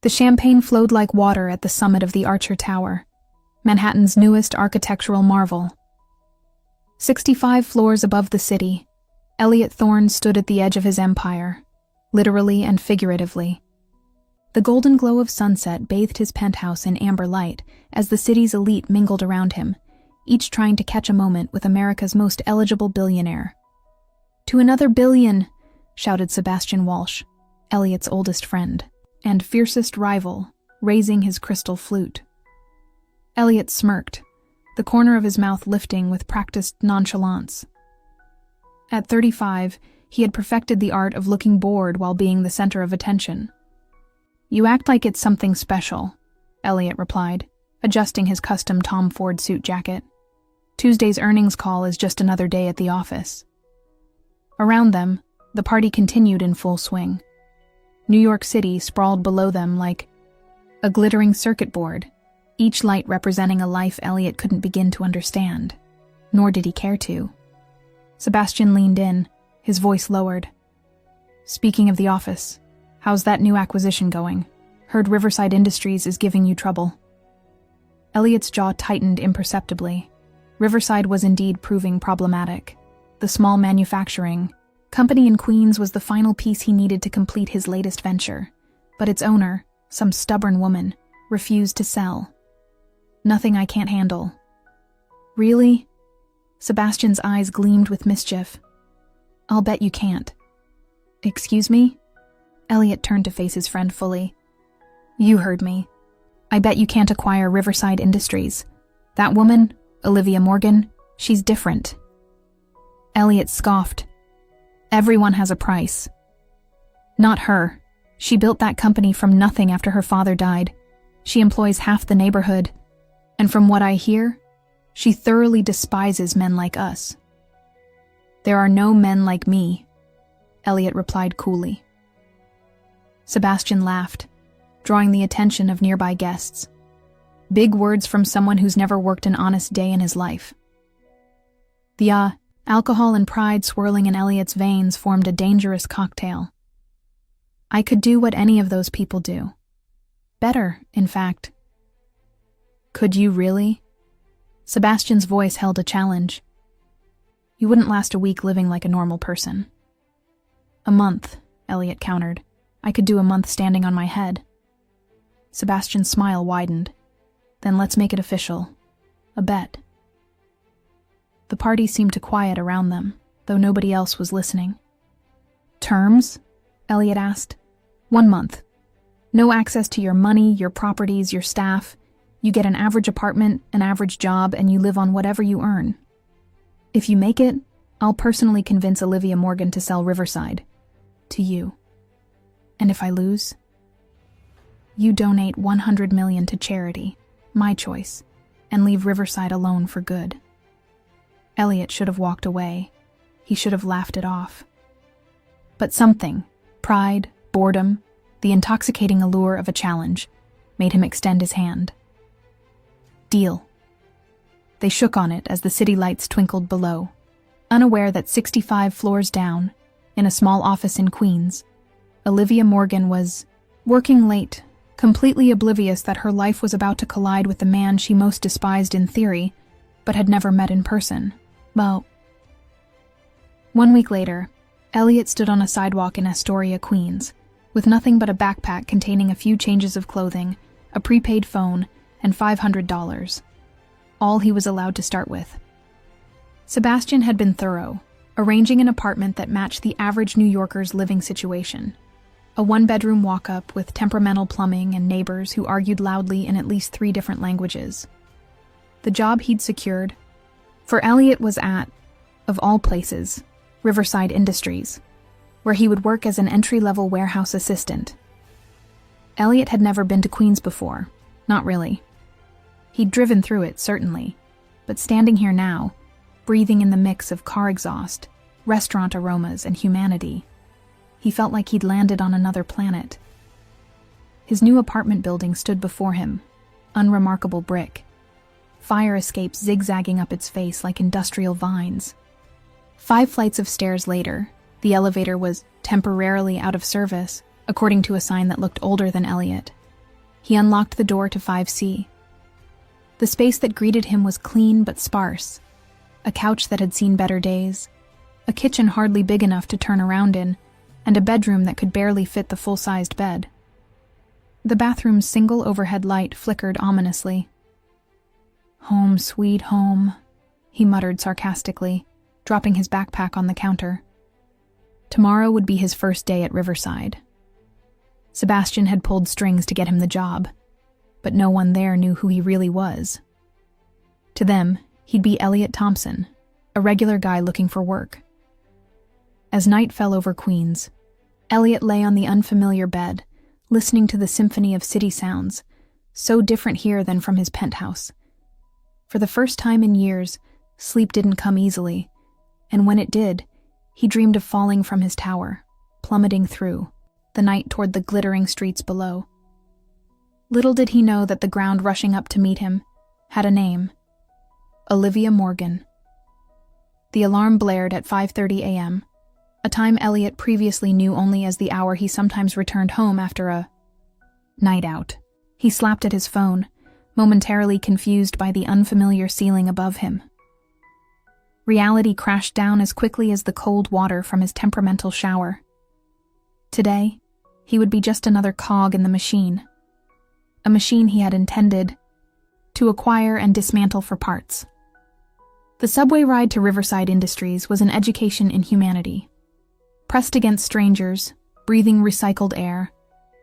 The champagne flowed like water at the summit of the Archer Tower, Manhattan's newest architectural marvel. 65 floors above the city, Elliot Thorne stood at the edge of his empire, literally and figuratively. The golden glow of sunset bathed his penthouse in amber light as the city's elite mingled around him, each trying to catch a moment with America's most eligible billionaire. "To another billion!" shouted Sebastian Walsh, Elliot's oldest friend and fiercest rival, raising his crystal flute. Elliot smirked, the corner of his mouth lifting with practiced nonchalance. At 35, he had perfected the art of looking bored while being the center of attention. "You act like it's something special," Elliot replied, adjusting his custom Tom Ford suit jacket. "Tuesday's earnings call is just another day at the office." Around them, the party continued in full swing. New York City sprawled below them like a glittering circuit board, each light representing a life Elliot couldn't begin to understand, nor did he care to. Sebastian leaned in, his voice lowered. "Speaking of the office, how's that new acquisition going? Heard Riverside Industries is giving you trouble." Elliot's jaw tightened imperceptibly. Riverside was indeed proving problematic. The small manufacturing company in Queens was the final piece he needed to complete his latest venture, but its owner, some stubborn woman, refused to sell. "Nothing I can't handle." "Really?" Sebastian's eyes gleamed with mischief. "I'll bet you can't." "Excuse me?" Elliot turned to face his friend fully. "You heard me. I bet you can't acquire Riverside Industries. That woman, Olivia Morgan, she's different." Elliot scoffed. "Everyone has a price." "Not her. She built that company from nothing after her father died. She employs half the neighborhood. And from what I hear, she thoroughly despises men like us." "There are no men like me," Elliot replied coolly. Sebastian laughed, drawing the attention of nearby guests. Big words from someone who's never worked an honest day in his life. The alcohol and pride swirling in Elliot's veins formed a dangerous cocktail. "I could do what any of those people do. Better, in fact." "Could you really?" Sebastian's voice held a challenge. "You wouldn't last a week living like a normal person." "A month," Elliot countered. "I could do a month standing on my head." Sebastian's smile widened. "Then let's make it official. A bet." The party seemed to quiet around them, though nobody else was listening. "Terms?" Elliot asked. "1 month. No access to your money, your properties, your staff. You get an average apartment, an average job, and you live on whatever you earn. If you make it, I'll personally convince Olivia Morgan to sell Riverside. To you. And if I lose, you donate $100 million to charity, my choice, and leave Riverside alone for good." Elliot should have walked away. He should have laughed it off. But something, pride, boredom, the intoxicating allure of a challenge, made him extend his hand. "Deal." They shook on it as the city lights twinkled below, unaware that 65 floors down, in a small office in Queens, Olivia Morgan was working late, completely oblivious that her life was about to collide with the man she most despised in theory, but had never met in person. Well, 1 week later, Elliot stood on a sidewalk in Astoria, Queens, with nothing but a backpack containing a few changes of clothing, a prepaid phone, and $500, all he was allowed to start with. Sebastian had been thorough, arranging an apartment that matched the average New Yorker's living situation. A 1-bedroom walk-up with temperamental plumbing and neighbors who argued loudly in at least 3 different languages. The job he'd secured, for Elliot, was at, of all places, Riverside Industries, where he would work as an entry-level warehouse assistant. Elliot had never been to Queens before, not really. He'd driven through it, certainly, but standing here now, breathing in the mix of car exhaust, restaurant aromas, and humanity, he felt like he'd landed on another planet. His new apartment building stood before him, unremarkable brick, fire escapes zigzagging up its face like industrial vines. 5 flights of stairs later, the elevator was temporarily out of service, according to a sign that looked older than Elliot, He unlocked the door to 5C. The space that greeted him was clean but sparse. A couch that had seen better days, a kitchen hardly big enough to turn around in, and a bedroom that could barely fit the full-sized bed. The bathroom's single overhead light flickered ominously. "Home, sweet home," he muttered sarcastically, dropping his backpack on the counter. Tomorrow would be his first day at Riverside. Sebastian had pulled strings to get him the job, but no one there knew who he really was. To them, he'd be Elliot Thompson, a regular guy looking for work. As night fell over Queens, Elliot lay on the unfamiliar bed, listening to the symphony of city sounds, so different here than from his penthouse. For the first time in years, sleep didn't come easily, and when it did, he dreamed of falling from his tower, plummeting through the night toward the glittering streets below. Little did he know that the ground rushing up to meet him had a name: Olivia Morgan. The alarm blared at 5:30 a.m., a time Elliot previously knew only as the hour he sometimes returned home after a night out. He slapped at his phone, momentarily confused by the unfamiliar ceiling above him. Reality crashed down as quickly as the cold water from his temperamental shower. Today, he would be just another cog in the machine. A machine he had intended to acquire and dismantle for parts. The subway ride to Riverside Industries was an education in humanity. Pressed against strangers, breathing recycled air,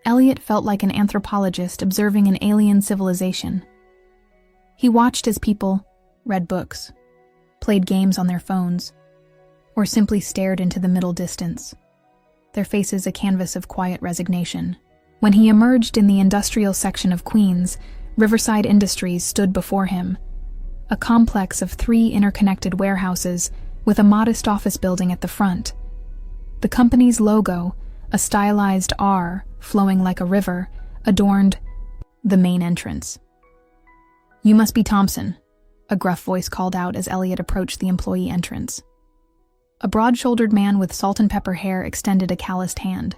Elliot felt like an anthropologist observing an alien civilization. He watched as people read books, played games on their phones, or simply stared into the middle distance, their faces a canvas of quiet resignation. When he emerged in the industrial section of Queens, Riverside Industries stood before him, a complex of 3 interconnected warehouses with a modest office building at the front. The company's logo, a stylized R flowing like a river, adorned the main entrance. "You must be Thompson," a gruff voice called out as Elliot approached the employee entrance. A broad-shouldered man with salt and pepper hair extended a calloused hand.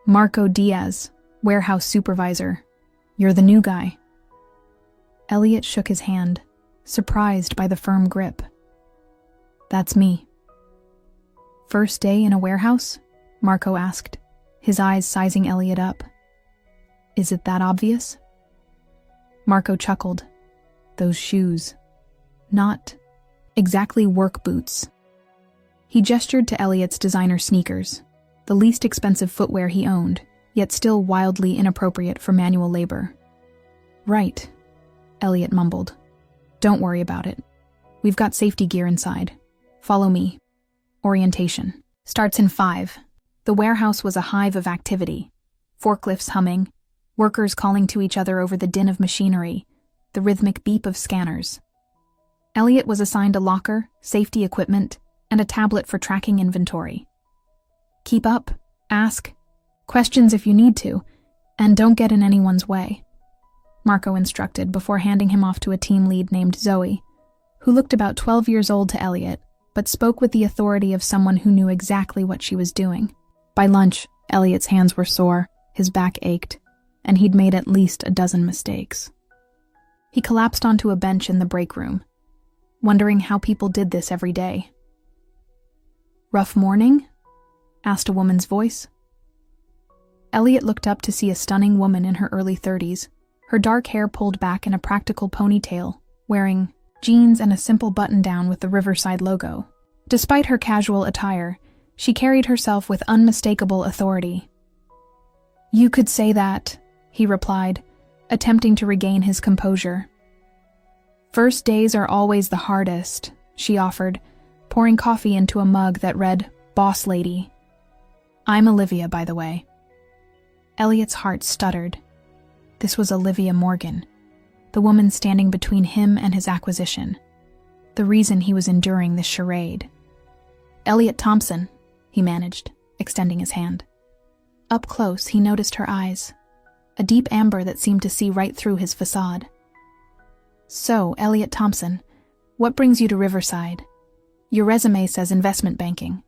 "Marco Diaz, warehouse supervisor. You're the new guy." Elliot shook his hand, surprised by the firm grip. "That's me." "First day in a warehouse?" Marco asked, his eyes sizing Elliot up. "Is it that obvious?" Marco chuckled. "Those shoes. Not exactly work boots." He gestured to Elliot's designer sneakers, the least expensive footwear he owned, yet still wildly inappropriate for manual labor. "Right," Elliot mumbled. "Don't worry about it. We've got safety gear inside. Follow me." Orientation starts in 5. The warehouse was a hive of activity. Forklifts humming, workers calling to each other over the din of machinery, the rhythmic beep of scanners. Elliot was assigned a locker, safety equipment, and a tablet for tracking inventory. "Keep up, ask questions if you need to, and don't get in anyone's way," Marco instructed before handing him off to a team lead named Zoe, who looked about 12 years old to Elliot, but spoke with the authority of someone who knew exactly what she was doing. By lunch, Elliot's hands were sore, his back ached, and he'd made at least a dozen mistakes. He collapsed onto a bench in the break room, wondering how people did this every day. "Rough morning?" asked a woman's voice. Elliot looked up to see a stunning woman in her early 30s, her dark hair pulled back in a practical ponytail, wearing jeans and a simple button-down with the Riverside logo. Despite her casual attire, she carried herself with unmistakable authority. "You could say that," he replied, attempting to regain his composure. "First days are always the hardest," she offered, pouring coffee into a mug that read, "Boss Lady." "I'm Olivia, by the way." Elliot's heart stuttered. This was Olivia Morgan, the woman standing between him and his acquisition, the reason he was enduring this charade. "Elliot Thompson," he managed, extending his hand. Up close, he noticed her eyes, a deep amber that seemed to see right through his facade. "So, Elliot Thompson, what brings you to Riverside? Your resume says investment banking.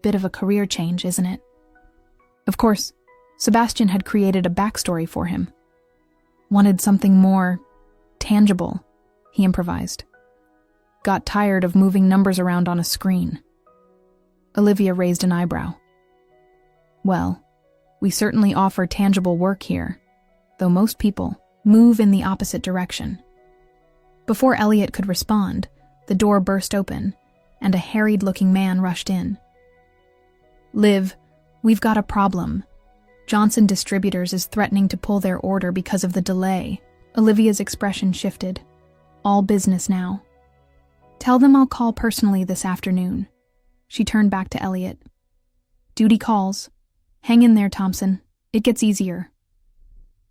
Bit of a career change, isn't it?" Of course, Sebastian had created a backstory for him. Wanted something more tangible, he improvised. Got tired of moving numbers around on a screen. Olivia raised an eyebrow. Well, we certainly offer tangible work here, though most people move in the opposite direction. Before Elliot could respond, the door burst open, and a harried-looking man rushed in. Liv, we've got a problem. Johnson Distributors is threatening to pull their order because of the delay. Olivia's expression shifted. All business now. Tell them I'll call personally this afternoon. She turned back to Elliot. Duty calls. Hang in there, Thompson. It gets easier.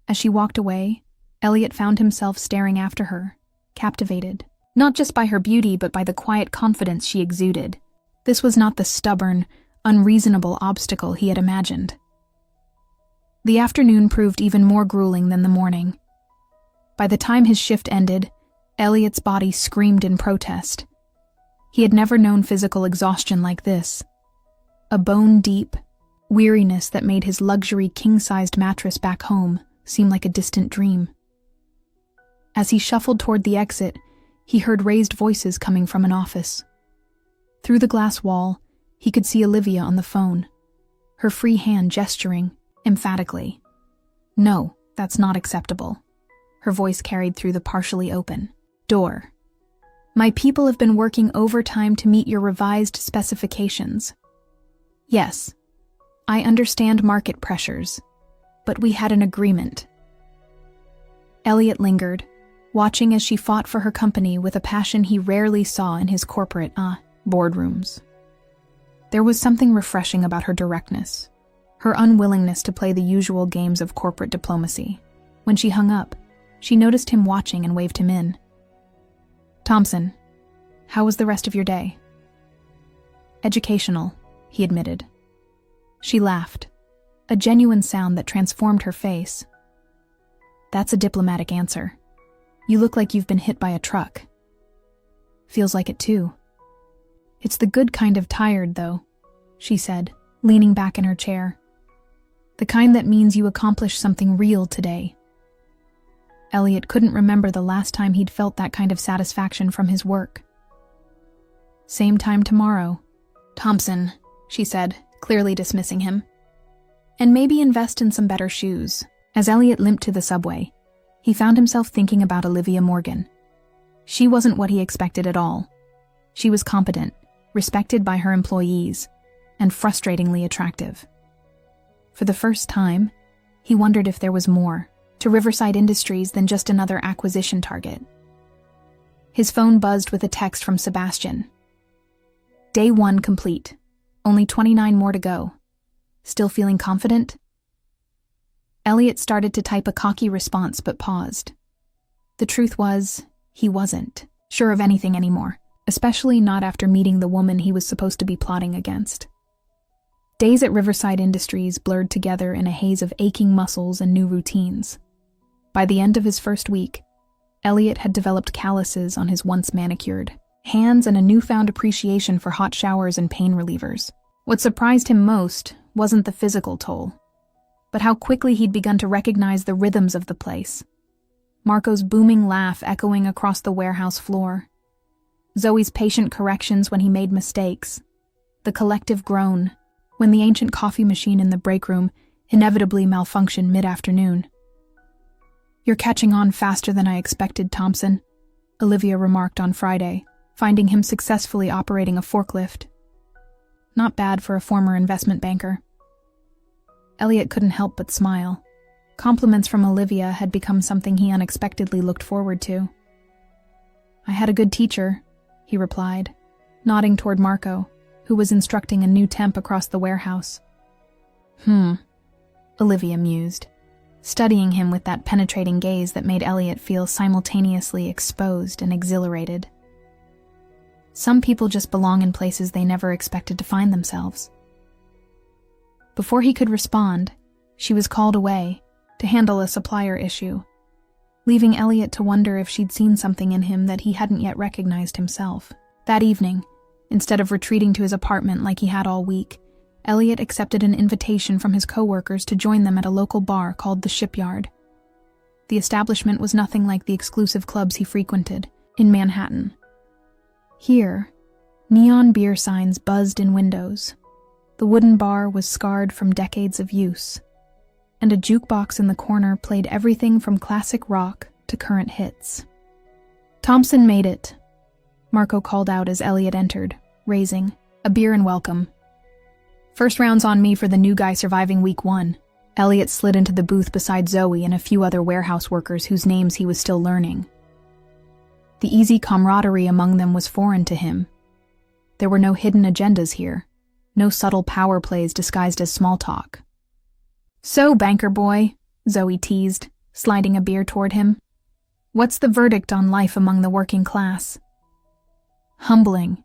As she walked away, Elliot found himself staring after her, captivated, not just by her beauty but by the quiet confidence she exuded. This was not the stubborn, unreasonable obstacle he had imagined. The afternoon proved even more grueling than the morning. By the time his shift ended, Elliot's body screamed in protest. He had never known physical exhaustion like this. A bone-deep weariness that made his luxury king-sized mattress back home seem like a distant dream. As he shuffled toward the exit, he heard raised voices coming from an office. Through the glass wall, he could see Olivia on the phone, her free hand gesturing emphatically. No, that's not acceptable. Her voice carried through the partially open door. My people have been working overtime to meet your revised specifications. Yes, I understand market pressures, but we had an agreement. Elliot lingered, watching as she fought for her company with a passion he rarely saw in his corporate boardrooms. There was something refreshing about her directness, her unwillingness to play the usual games of corporate diplomacy. When she hung up, she noticed him watching and waved him in. Thompson, how was the rest of your day? Educational, he admitted. She laughed, a genuine sound that transformed her face. That's a diplomatic answer. You look like you've been hit by a truck. Feels like it too. It's the good kind of tired, though, she said, leaning back in her chair. The kind that means you accomplished something real today. Elliot couldn't remember the last time he'd felt that kind of satisfaction from his work. Same time tomorrow. Thompson, she said, clearly dismissing him. And maybe invest in some better shoes. As Elliot limped to the subway, he found himself thinking about Olivia Morgan. She wasn't what he expected at all. She was competent, respected by her employees, and frustratingly attractive. For the first time, he wondered if there was more to Riverside Industries than just another acquisition target. His phone buzzed with a text from Sebastian. Day 1 complete. Only 29 more to go. Still feeling confident? Elliot started to type a cocky response but paused. The truth was, he wasn't sure of anything anymore, especially not after meeting the woman he was supposed to be plotting against. Days at Riverside Industries blurred together in a haze of aching muscles and new routines. By the end of his first week, Elliot had developed calluses on his once manicured hands and a newfound appreciation for hot showers and pain relievers. What surprised him most wasn't the physical toll, but how quickly he'd begun to recognize the rhythms of the place. Marco's booming laugh echoing across the warehouse floor, Zoe's patient corrections when he made mistakes, the collective groan when the ancient coffee machine in the break room inevitably malfunctioned mid-afternoon. You're catching on faster than I expected, Thompson, Olivia remarked on Friday, finding him successfully operating a forklift. Not bad for a former investment banker. Elliot couldn't help but smile. Compliments from Olivia had become something he unexpectedly looked forward to. I had a good teacher, he replied, nodding toward Marco, who was instructing a new temp across the warehouse. Olivia mused, studying him with that penetrating gaze that made Elliot feel simultaneously exposed and exhilarated. Some people just belong in places they never expected to find themselves. Before he could respond, she was called away to handle a supplier issue, leaving Elliot to wonder if she'd seen something in him that he hadn't yet recognized himself. That evening, instead of retreating to his apartment like he had all week, Elliot accepted an invitation from his coworkers to join them at a local bar called The Shipyard. The establishment was nothing like the exclusive clubs he frequented in Manhattan. Here, neon beer signs buzzed in windows. The wooden bar was scarred from decades of use, and a jukebox in the corner played everything from classic rock to current hits. "Thompson made it," Marco called out as Elliot entered, raising a beer and welcome. "First round's on me for the new guy surviving week 1. Elliot slid into the booth beside Zoe and a few other warehouse workers whose names he was still learning. The easy camaraderie among them was foreign to him. There were no hidden agendas here, no subtle power plays disguised as small talk. "So, banker boy," Zoe teased, sliding a beer toward him. "What's the verdict on life among the working class?" "Humbling,"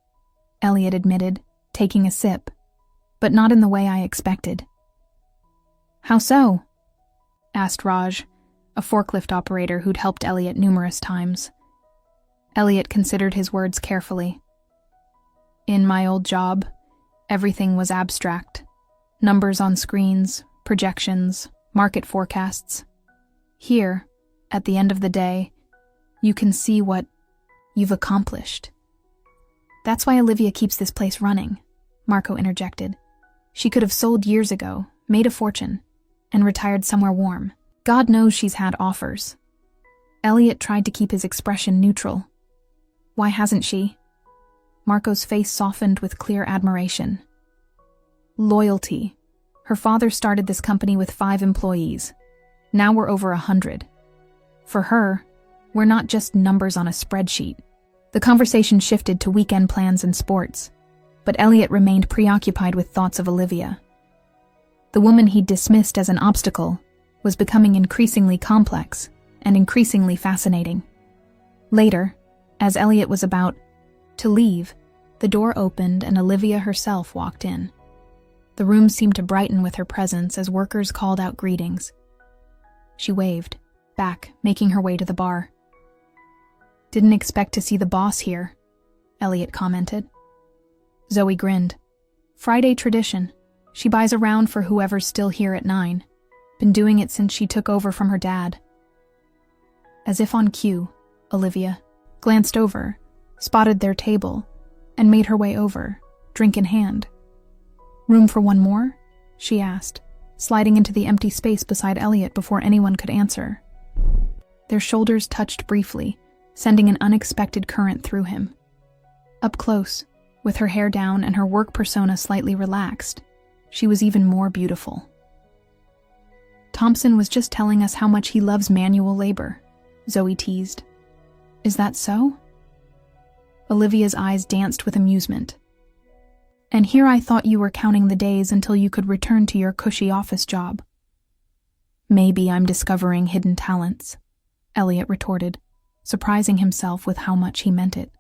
Elliot admitted, taking a sip, "but not in the way I expected." "How so?" asked Raj, a forklift operator who'd helped Elliot numerous times. Elliot considered his words carefully. "In my old job, everything was abstract. Numbers on screens, projections, market forecasts. Here, at the end of the day, you can see what you've accomplished." "That's why Olivia keeps this place running," Marco interjected. "She could have sold years ago, made a fortune, and retired somewhere warm. God knows she's had offers." Elliot tried to keep his expression neutral. "Why hasn't she?" Marco's face softened with clear admiration. "Loyalty. Her father started this company with 5 employees. Now we're over 100. For her, we're not just numbers on a spreadsheet." The conversation shifted to weekend plans and sports, but Elliot remained preoccupied with thoughts of Olivia. The woman he'd dismissed as an obstacle was becoming increasingly complex and increasingly fascinating. Later, as Elliot was about to leave, the door opened and Olivia herself walked in. The room seemed to brighten with her presence as workers called out greetings. She waved back, making her way to the bar. "Didn't expect to see the boss here," Elliot commented. Zoe grinned. "Friday tradition. She buys around for whoever's still here at 9. Been doing it since she took over from her dad." As if on cue, Olivia glanced over, spotted their table, and made her way over, drink in hand. "Room for one more?" she asked, sliding into the empty space beside Elliot before anyone could answer. Their shoulders touched briefly, sending an unexpected current through him. Up close, with her hair down and her work persona slightly relaxed, she was even more beautiful. "Thompson was just telling us how much he loves manual labor," Zoe teased. "Is that so?" Olivia's eyes danced with amusement. "And here I thought you were counting the days until you could return to your cushy office job." "Maybe I'm discovering hidden talents," Elliot retorted, surprising himself with how much he meant it.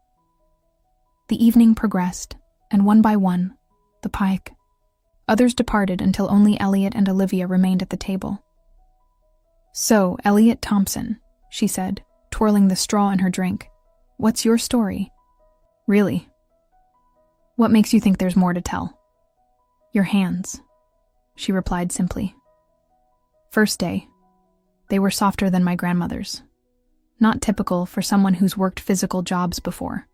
The evening progressed, and one by one, the pike. Others departed until only Elliot and Olivia remained at the table. "So, Elliot Thompson," she said, twirling the straw in her drink. "What's your story?" "Really? What makes you think there's more to tell?" "Your hands," she replied simply. "First day, they were softer than my grandmother's. Not typical for someone who's worked physical jobs before."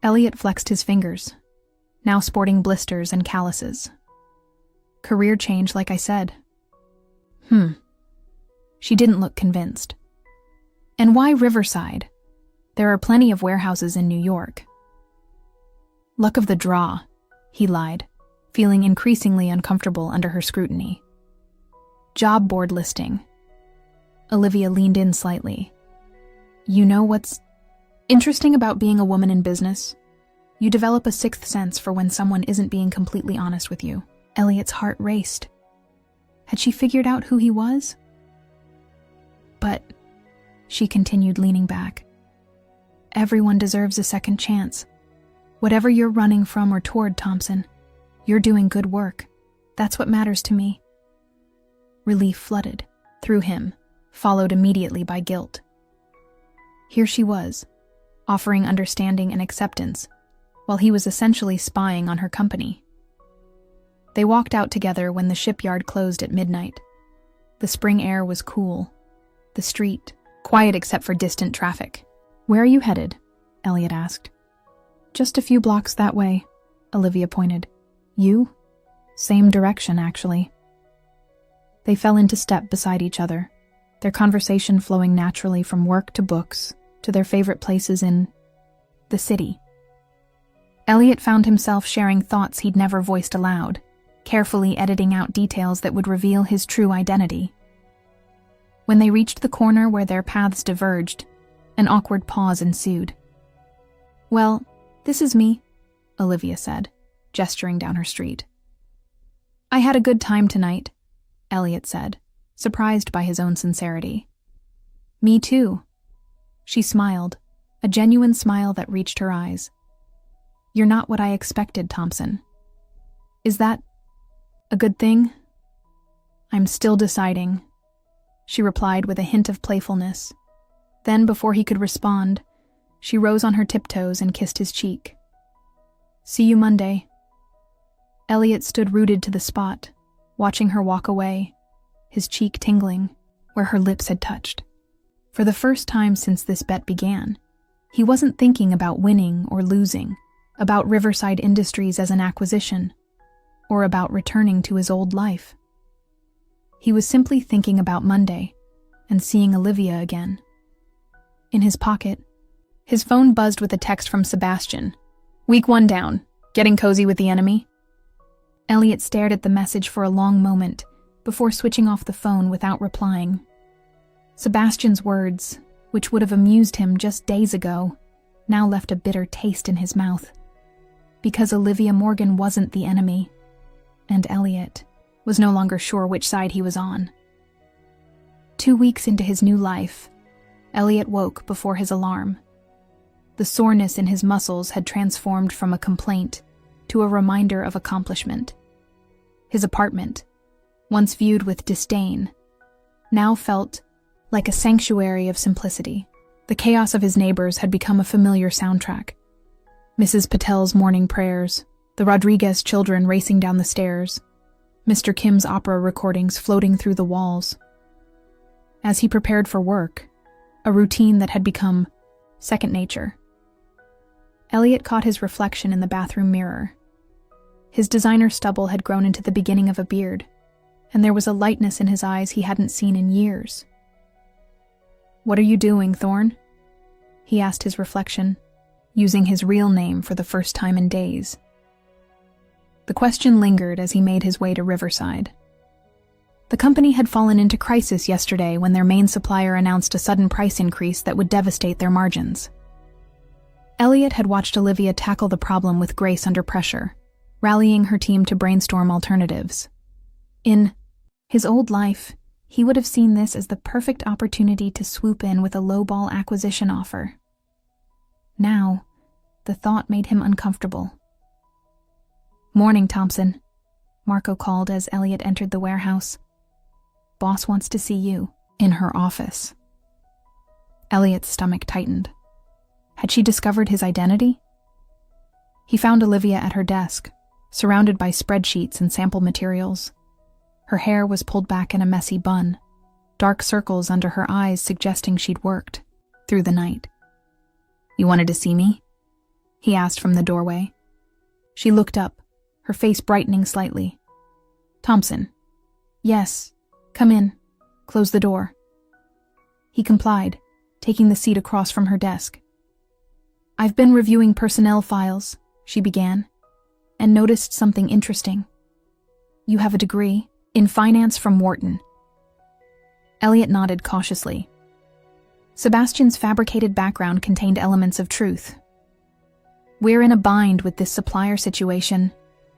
Elliot flexed his fingers, now sporting blisters and calluses. "Career change, like I said." She didn't look convinced. "And why Riverside? There are plenty of warehouses in New York." "Luck of the draw," he lied, feeling increasingly uncomfortable under her scrutiny. "Job board listing." Olivia leaned in slightly. "You know what's interesting about being a woman in business? You develop a sixth sense for when someone isn't being completely honest with you." Elliot's heart raced. Had she figured out who he was? "But," she continued, leaning back, "everyone deserves a second chance. Whatever you're running from or toward, Thompson, you're doing good work. That's what matters to me." Relief flooded through him, followed immediately by guilt. Here she was, offering understanding and acceptance, while he was essentially spying on her company. They walked out together when the shipyard closed at midnight. The spring air was cool, The street, quiet except for distant traffic. "Where are you headed?" Elliot asked. "Just a few blocks that way," Olivia pointed. "You?" "Same direction, actually." They fell into step beside each other, their conversation flowing naturally from work to books to their favorite places in the city. Elliot found himself sharing thoughts he'd never voiced aloud, carefully editing out details that would reveal his true identity. When they reached the corner where their paths diverged, an awkward pause ensued. "Well, this is me," Olivia said, gesturing down her street. "I had a good time tonight," Elliot said, surprised by his own sincerity. "Me too." She smiled, a genuine smile that reached her eyes. "You're not what I expected, Thompson." "Is that a good thing?" "I'm still deciding," she replied with a hint of playfulness. Then, before he could respond, she rose on her tiptoes and kissed his cheek. "See you Monday." Elliot stood rooted to the spot, watching her walk away, his cheek tingling where her lips had touched. For the first time since this bet began, he wasn't thinking about winning or losing, about Riverside Industries as an acquisition, or about returning to his old life. He was simply thinking about Monday and seeing Olivia again. In his pocket, his phone buzzed with a text from Sebastian. "Week 1 down. Getting cozy with the enemy?" Elliot stared at the message for a long moment before switching off the phone without replying. Sebastian's words, which would have amused him just days ago, now left a bitter taste in his mouth. Because Olivia Morgan wasn't the enemy, and Elliot was no longer sure which side he was on. 2 weeks into his new life, Elliot woke before his alarm. The soreness in his muscles had transformed from a complaint to a reminder of accomplishment. His apartment, once viewed with disdain, now felt like a sanctuary of simplicity. The chaos of his neighbors had become a familiar soundtrack. Mrs. Patel's morning prayers, the Rodriguez children racing down the stairs, Mr. Kim's opera recordings floating through the walls. As he prepared for work, a routine that had become second nature, Elliot caught his reflection in the bathroom mirror. His designer stubble had grown into the beginning of a beard, and there was a lightness in his eyes he hadn't seen in years. "What are you doing, Thorne?" he asked his reflection, using his real name for the first time in days. The question lingered as he made his way to Riverside. The company had fallen into crisis yesterday when their main supplier announced a sudden price increase that would devastate their margins. Elliot had watched Olivia tackle the problem with grace under pressure, rallying her team to brainstorm alternatives. In his old life, he would have seen this as the perfect opportunity to swoop in with a lowball acquisition offer. Now, the thought made him uncomfortable. "Morning, Thompson," Marco called as Elliot entered the warehouse. "Boss wants to see you in her office." Elliot's stomach tightened. Had she discovered his identity? He found Olivia at her desk, surrounded by spreadsheets and sample materials. Her hair was pulled back in a messy bun, dark circles under her eyes suggesting she'd worked through the night. "You wanted to see me?" he asked from the doorway. She looked up, her face brightening slightly. "Thompson." "Yes, come in. Close the door." He complied, taking the seat across from her desk. "I've been reviewing personnel files," she began, "and noticed something interesting. You have a degree in finance from Wharton." Elliot nodded cautiously. Sebastian's fabricated background contained elements of truth. "We're in a bind with this supplier situation,"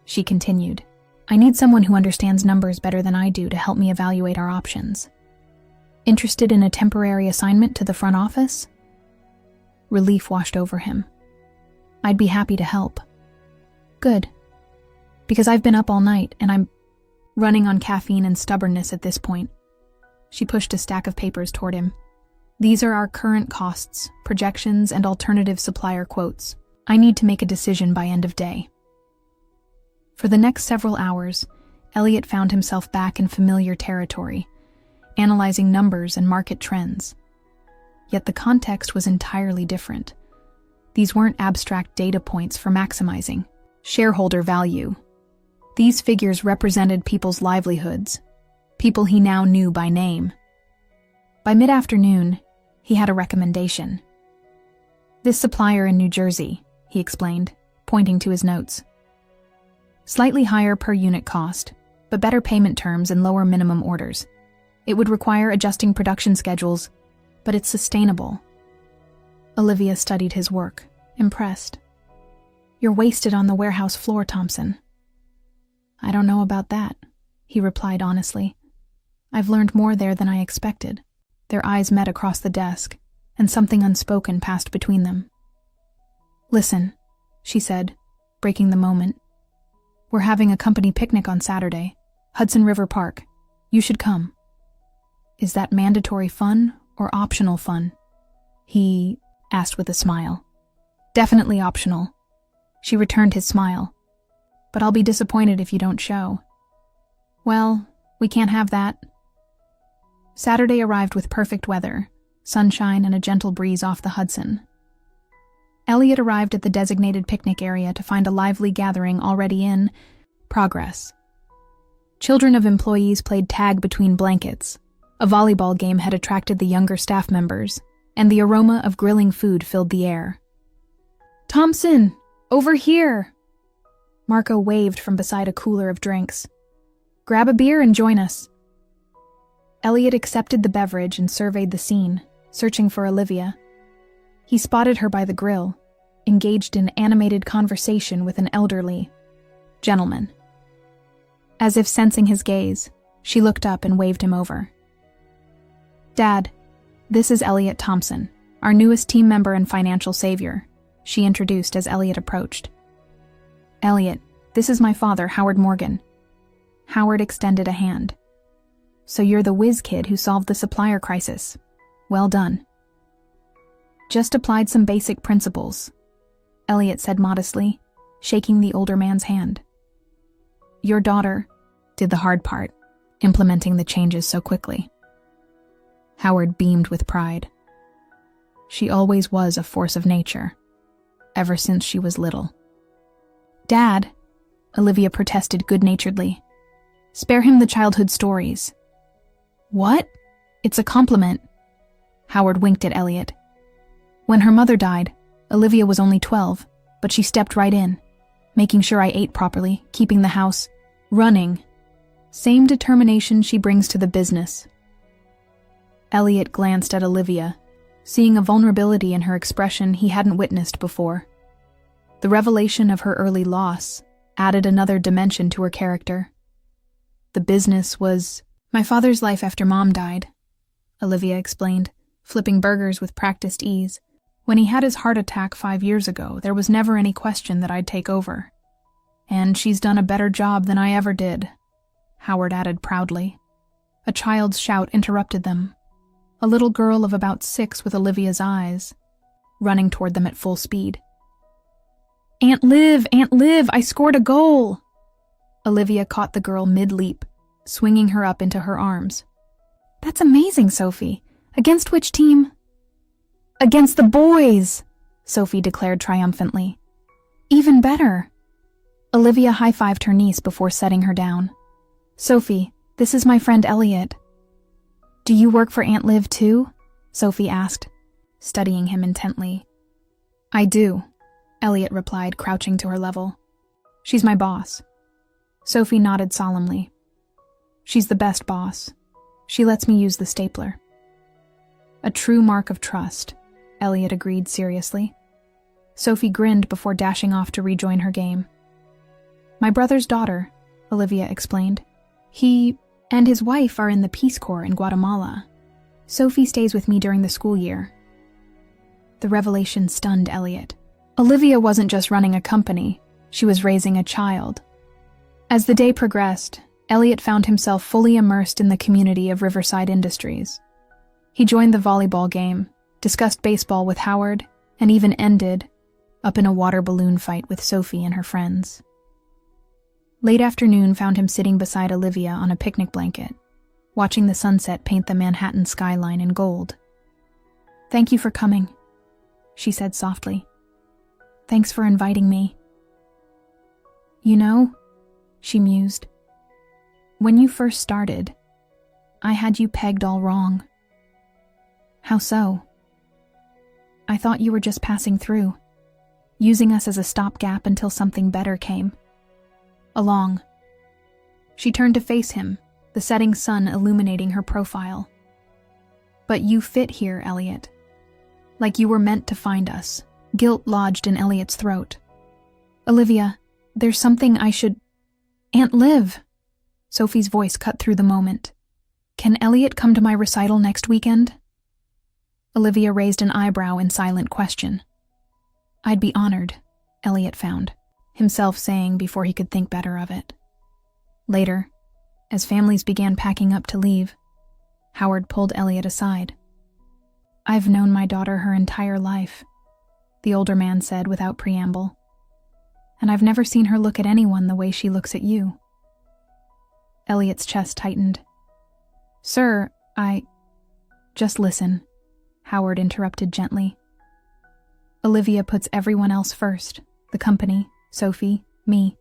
she continued. "I need someone who understands numbers better than I do to help me evaluate our options. Interested in a temporary assignment to the front office?" Relief washed over him. "I'd be happy to help." "Good. Because I've been up all night and I'm running on caffeine and stubbornness at this point." She pushed a stack of papers toward him. "These are our current costs, projections, and alternative supplier quotes. I need to make a decision by end of day." For the next several hours, Elliot found himself back in familiar territory, analyzing numbers and market trends. Yet the context was entirely different. These weren't abstract data points for maximizing shareholder value. These figures represented people's livelihoods, people he now knew by name. By mid-afternoon, he had a recommendation. "This supplier in New Jersey," he explained, pointing to his notes. "Slightly higher per unit cost, but better payment terms and lower minimum orders. It would require adjusting production schedules, but it's sustainable." Olivia studied his work, impressed. "You're wasted on the warehouse floor, Thompson." "I don't know about that," he replied honestly. "I've learned more there than I expected." Their eyes met across the desk, and something unspoken passed between them. "Listen," she said, breaking the moment. "We're having a company picnic on Saturday, Hudson River Park. You should come." "Is that mandatory fun or optional fun?" he asked with a smile. "Definitely optional." She returned his smile. "But I'll be disappointed if you don't show." "Well, we can't have that." Saturday arrived with perfect weather, sunshine and a gentle breeze off the Hudson. Elliot arrived at the designated picnic area to find a lively gathering already in progress. Children of employees played tag between blankets. A volleyball game had attracted the younger staff members, and the aroma of grilling food filled the air. "Thompson, over here!" Marco waved from beside a cooler of drinks. "Grab a beer and join us." Elliot accepted the beverage and surveyed the scene, searching for Olivia. He spotted her by the grill, engaged in animated conversation with an elderly gentleman. As if sensing his gaze, she looked up and waved him over. "Dad, this is Elliot Thompson, our newest team member and financial savior," she introduced as Elliot approached. "Elliot, this is my father, Howard Morgan." Howard extended a hand. "So you're the whiz kid who solved the supplier crisis. Well done." "Just applied some basic principles," Elliot said modestly, shaking the older man's hand. "Your daughter did the hard part, implementing the changes so quickly." Howard beamed with pride. "She always was a force of nature, ever since she was little." "Dad," Olivia protested good-naturedly, "spare him the childhood stories." "What? It's a compliment." Howard winked at Elliot. "When her mother died, Olivia was only 12, but she stepped right in, making sure I ate properly, keeping the house running. Same determination she brings to the business." Elliot glanced at Olivia, seeing a vulnerability in her expression he hadn't witnessed before. The revelation of her early loss added another dimension to her character. The business was my father's life after Mom died, Olivia explained, flipping burgers with practiced ease. "When he had his heart attack 5 years ago, there was never any question that I'd take over. And she's done a better job than I ever did," Howard added proudly. A child's shout interrupted them. A little girl of about 6 with Olivia's eyes, running toward them at full speed. Aunt Liv, I scored a goal!" Olivia caught the girl mid-leap, swinging her up into her arms. "That's amazing, Sophie. Against which team?" "Against the boys!" Sophie declared triumphantly. "Even better." Olivia high-fived her niece before setting her down. "Sophie, this is my friend Elliot." "Do you work for Aunt Liv too?" Sophie asked, studying him intently. "I do," Elliot replied, crouching to her level. "She's my boss." Sophie nodded solemnly. "She's the best boss. She lets me use the stapler." "A true mark of trust," Elliot agreed seriously. Sophie grinned before dashing off to rejoin her game. "My brother's daughter," Olivia explained. "He and his wife are in the Peace Corps in Guatemala. Sophie stays with me during the school year." The revelation stunned Elliot. Olivia wasn't just running a company, she was raising a child. As the day progressed, Elliot found himself fully immersed in the community of Riverside Industries. He joined the volleyball game, discussed baseball with Howard, and even ended up in a water balloon fight with Sophie and her friends. Late afternoon found him sitting beside Olivia on a picnic blanket. watching the sunset paint the Manhattan skyline in gold. "Thank you for coming," she said softly. "Thanks for inviting me." "You know," she mused, "when you first started, I had you pegged all wrong." "How so?" "I thought you were just passing through, using us as a stopgap until something better came along." She turned to face him, the setting sun illuminating her profile. "But you fit here, Elliot. Like you were meant to find us." Guilt lodged in Elliot's throat. "Olivia, there's something I should—" "Aunt Liv!" Sophie's voice cut through the moment. "Can Elliot come to my recital next weekend?" Olivia raised an eyebrow in silent question. "I'd be honored," Elliot found himself saying before he could think better of it. Later, as families began packing up to leave, Howard pulled Elliot aside. "I've known my daughter her entire life," the older man said without preamble. "And I've never seen her look at anyone the way she looks at you." Elliot's chest tightened. "Sir, Just listen," Howard interrupted gently. "Olivia puts everyone else first, the company, Sophie, me.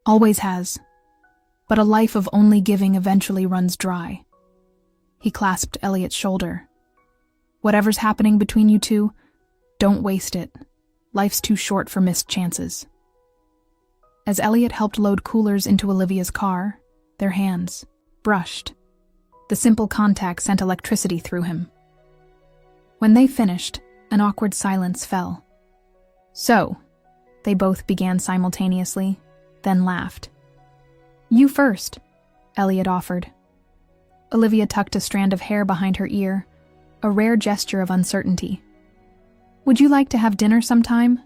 Always has. But a life of only giving eventually runs dry." He clasped Elliot's shoulder. "Whatever's happening between you two, don't waste it. Life's too short for missed chances." As Elliot helped load coolers into Olivia's car, their hands brushed. The simple contact sent electricity through him. When they finished, an awkward silence fell. "So," they both began simultaneously, then laughed. "You first," Elliot offered. Olivia tucked a strand of hair behind her ear, a rare gesture of uncertainty. "Would you like to have dinner sometime?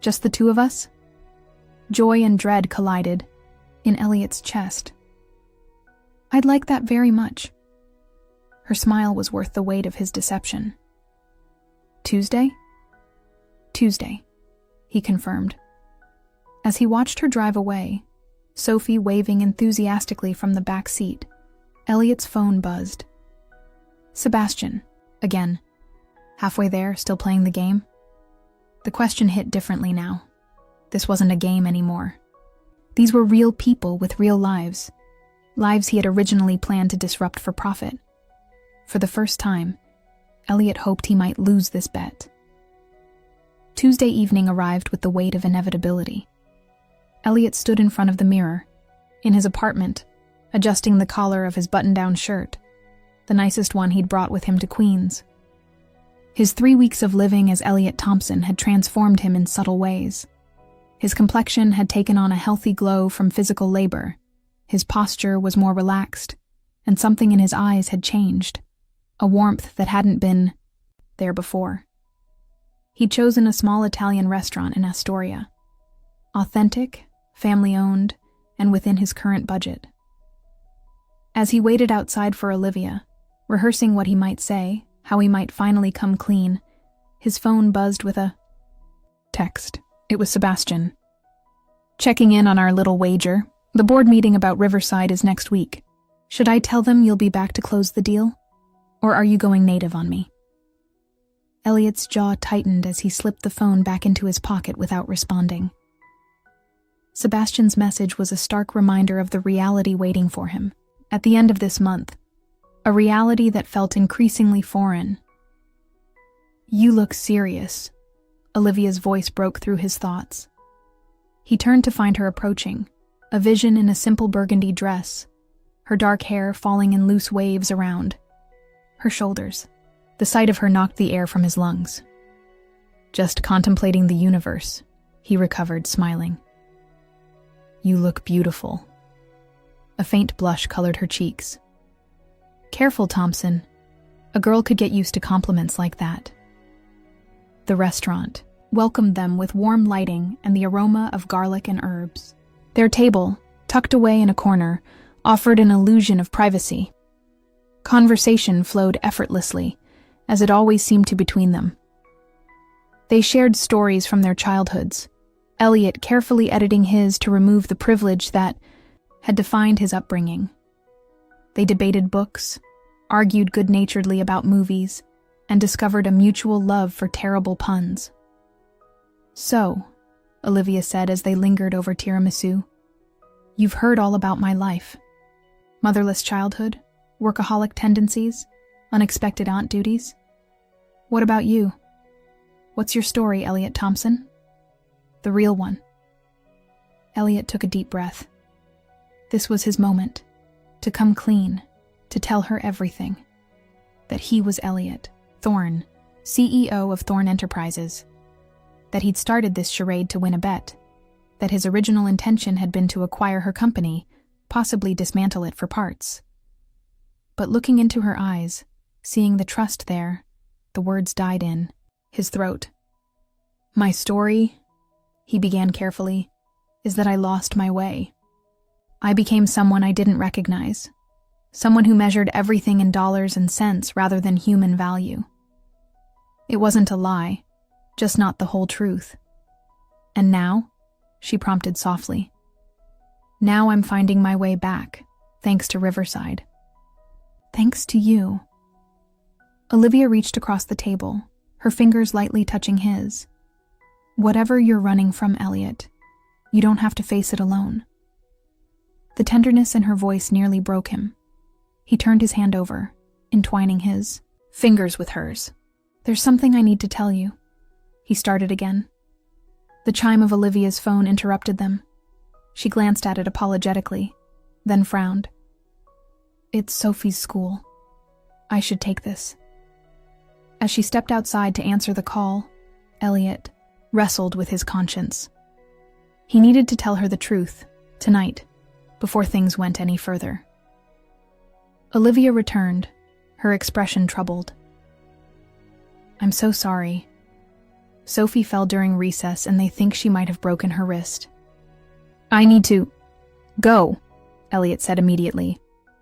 Just the two of us?" Joy and dread collided in Elliot's chest. "I'd like that very much." Her smile was worth the weight of his deception. "Tuesday?" "Tuesday," he confirmed. As he watched her drive away, Sophie waving enthusiastically from the back seat, Elliot's phone buzzed. "Sebastian," again. Halfway there, still playing the game? The question hit differently now. This wasn't a game anymore. These were real people with real lives. Lives he had originally planned to disrupt for profit. For the first time, Elliot hoped he might lose this bet. Tuesday evening arrived with the weight of inevitability. Elliot stood in front of the mirror, in his apartment, adjusting the collar of his button-down shirt, the nicest one he'd brought with him to Queens. His 3 weeks of living as Elliot Thompson had transformed him in subtle ways. His complexion had taken on a healthy glow from physical labor. His posture was more relaxed, and something in his eyes had changed, a warmth that hadn't been there before. He'd chosen a small Italian restaurant in Astoria. Authentic, family-owned, and within his current budget. As he waited outside for Olivia, rehearsing what he might say, how he might finally come clean, his phone buzzed with a text. It was Sebastian. "Checking in on our little wager. The board meeting about Riverside is next week. Should I tell them you'll be back to close the deal? Or are you going native on me?" Elliot's jaw tightened as he slipped the phone back into his pocket without responding. Sebastian's message was a stark reminder of the reality waiting for him at the end of this month, a reality that felt increasingly foreign. "You look serious," Olivia's voice broke through his thoughts. He turned to find her approaching, a vision in a simple burgundy dress, her dark hair falling in loose waves around her shoulders. The sight of her knocked the air from his lungs. "Just contemplating the universe," he recovered, smiling. "You look beautiful." A faint blush colored her cheeks. "Careful, Thompson. A girl could get used to compliments like that." The restaurant welcomed them with warm lighting and the aroma of garlic and herbs. Their table, tucked away in a corner, offered an illusion of privacy. Conversation flowed effortlessly, as it always seemed to between them. They shared stories from their childhoods, Elliot carefully editing his to remove the privilege that had defined his upbringing. They debated books, argued good-naturedly about movies, and discovered a mutual love for terrible puns. "So," Olivia said as they lingered over tiramisu, "you've heard all about my life. Motherless childhood, workaholic tendencies, unexpected aunt duties. What about you? What's your story, Elliot Thompson? The real one." Elliot took a deep breath. This was his moment, to come clean, to tell her everything. That he was Elliot Thorne, CEO of Thorne Enterprises. That he'd started this charade to win a bet. That his original intention had been to acquire her company, possibly dismantle it for parts. But looking into her eyes, seeing the trust there, the words died in his throat. "My story," he began carefully, "is that I lost my way. I became someone I didn't recognize. Someone who measured everything in dollars and cents rather than human value. It wasn't a lie, just not the whole truth. And now," she prompted softly, "now I'm finding my way back, thanks to Riverside." "Thanks to you." Olivia reached across the table, her fingers lightly touching his. "Whatever you're running from, Elliot, you don't have to face it alone." The tenderness in her voice nearly broke him. He turned his hand over, entwining his fingers with hers. "There's something I need to tell you," he started again. The chime of Olivia's phone interrupted them. She glanced at it apologetically, then frowned. "It's Sophie's school. I should take this." As she stepped outside to answer the call, Elliot wrestled with his conscience. He needed to tell her the truth, tonight, before things went any further. Olivia returned, her expression troubled. "I'm so sorry. Sophie fell during recess and they think she might have broken her wrist." "I need to go," Elliot said immediately,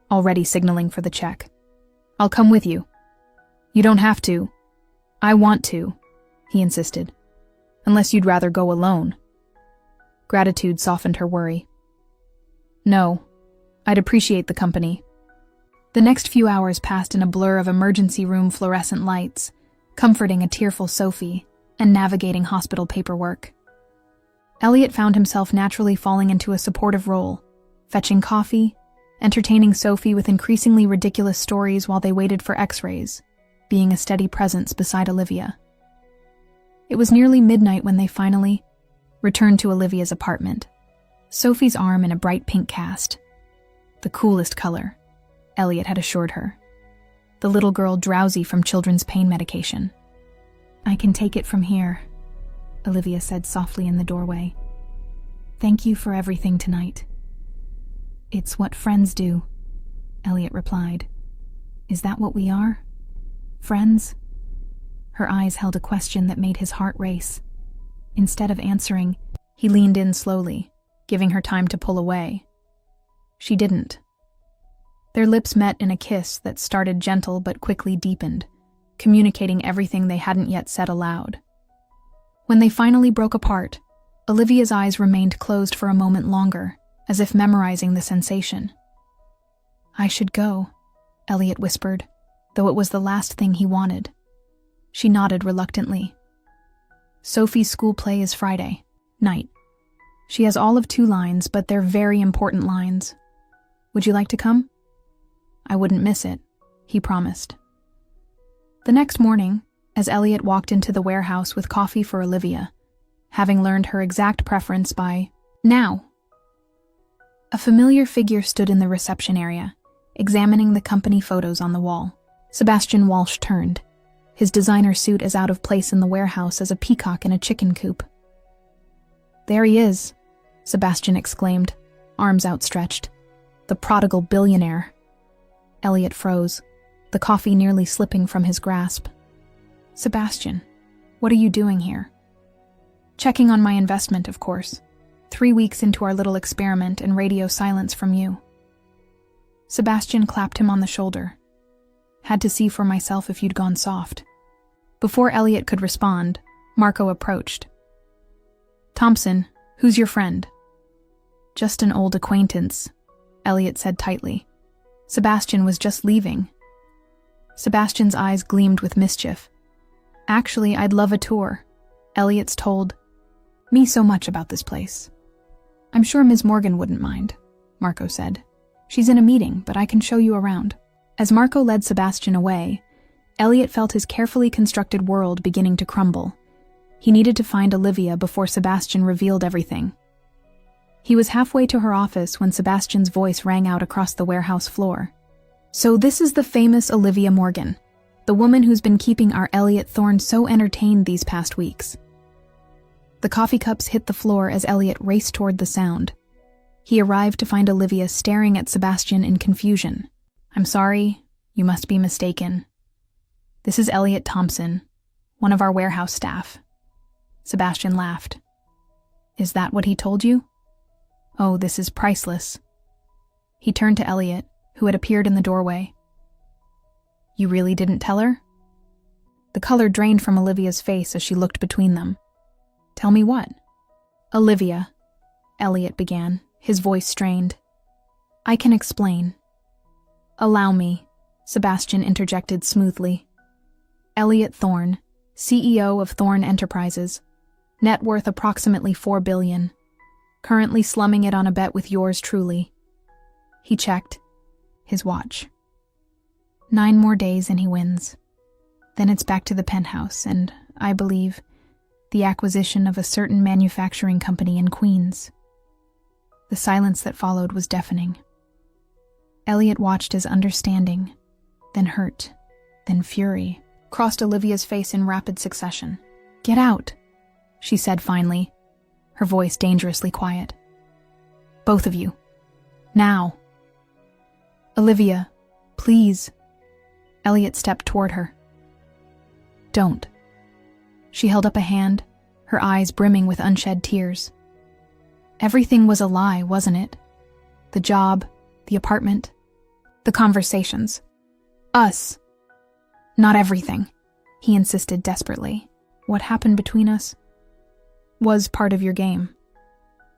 already signaling for the check. "I'll come with you." "You don't have to." "I want to," he insisted. "Unless you'd rather go alone." Gratitude softened her worry. "No, I'd appreciate the company." The next few hours passed in a blur of emergency room fluorescent lights, comforting a tearful Sophie, and navigating hospital paperwork. Elliot found himself naturally falling into a supportive role, fetching coffee, entertaining Sophie with increasingly ridiculous stories while they waited for x-rays, being a steady presence beside Olivia. It was nearly midnight when they finally returned to Olivia's apartment, Sophie's arm in a bright pink cast. The coolest color, Elliot had assured her. The little girl drowsy from children's pain medication. "I can take it from here," Olivia said softly in the doorway. "Thank you for everything tonight." "It's what friends do," Elliot replied. "Is that what we are? Friends?" Her eyes held a question that made his heart race. Instead of answering, he leaned in slowly, giving her time to pull away. She didn't. Their lips met in a kiss that started gentle but quickly deepened, communicating everything they hadn't yet said aloud. When they finally broke apart, Olivia's eyes remained closed for a moment longer, as if memorizing the sensation. "I should go," Elliot whispered, though it was the last thing he wanted. She nodded reluctantly. "Sophie's school play is Friday night. She has all of 2 lines, but they're very important lines. Would you like to come?" "I wouldn't miss it," he promised. The next morning, as Elliot walked into the warehouse with coffee for Olivia, having learned her exact preference by now, a familiar figure stood in the reception area, examining the company photos on the wall. Sebastian Walsh turned, his designer suit as out of place in the warehouse as a peacock in a chicken coop. "There he is," Sebastian exclaimed, arms outstretched. "The prodigal billionaire." Elliot froze, the coffee nearly slipping from his grasp. "Sebastian, what are you doing here?" "Checking on my investment, of course. 3 weeks into our little experiment and radio silence from you." Sebastian clapped him on the shoulder. "Had to see for myself if you'd gone soft." Before Elliot could respond, Marco approached. "Thompson, who's your friend?" "Just an old acquaintance," Elliot said tightly. Sebastian was just leaving. Sebastian's eyes gleamed with mischief. Actually, I'd love a tour. Elliot's told me so much about this place. I'm sure Ms. Morgan wouldn't mind, Marco said. She's in a meeting, but I can show you around. As Marco led Sebastian away, Elliot felt his carefully constructed world beginning to crumble. He needed to find Olivia before Sebastian revealed everything. He was halfway to her office when Sebastian's voice rang out across the warehouse floor. So this is the famous Olivia Morgan, the woman who's been keeping our Elliot Thorne so entertained these past weeks. The coffee cups hit the floor as Elliot raced toward the sound. He arrived to find Olivia staring at Sebastian in confusion. I'm sorry, you must be mistaken. This is Elliot Thompson, one of our warehouse staff. Sebastian laughed. Is that what he told you? Oh, this is priceless. He turned to Elliot, who had appeared in the doorway. You really didn't tell her? The color drained from Olivia's face as she looked between them. Tell me what? Olivia, Elliot began, his voice strained. I can explain. Allow me, Sebastian interjected smoothly. Elliot Thorne, CEO of Thorne Enterprises, net worth approximately $4 billion, currently slumming it on a bet with yours truly. He checked his watch. 9 more days and he wins. Then it's back to the penthouse and, I believe, the acquisition of a certain manufacturing company in Queens. The silence that followed was deafening. Elliot watched as understanding, then hurt, then fury, crossed Olivia's face in rapid succession. Get out, she said finally, her voice dangerously quiet. Both of you. Now. Olivia, please. Elliot stepped toward her. Don't. She held up a hand, her eyes brimming with unshed tears. Everything was a lie, wasn't it? The job, the apartment, the conversations. Us. Not everything, he insisted desperately. What happened between us was part of your game.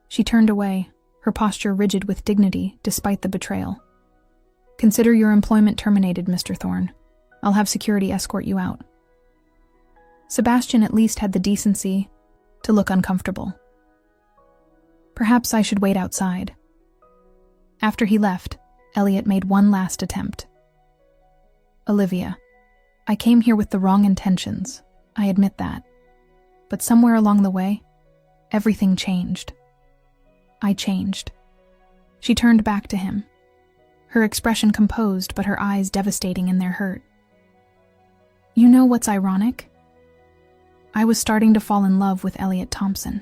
She turned away, her posture rigid with dignity despite the betrayal. Consider your employment terminated, Mr. Thorne. I'll have security escort you out. Sebastian at least had the decency to look uncomfortable. Perhaps I should wait outside. After he left, Elliot made one last attempt. Olivia, I came here with the wrong intentions. I admit that. But somewhere along the way, everything changed. I changed. She turned back to him, her expression composed but her eyes devastating in their hurt. You know what's ironic? I was starting to fall in love with Elliot Thompson.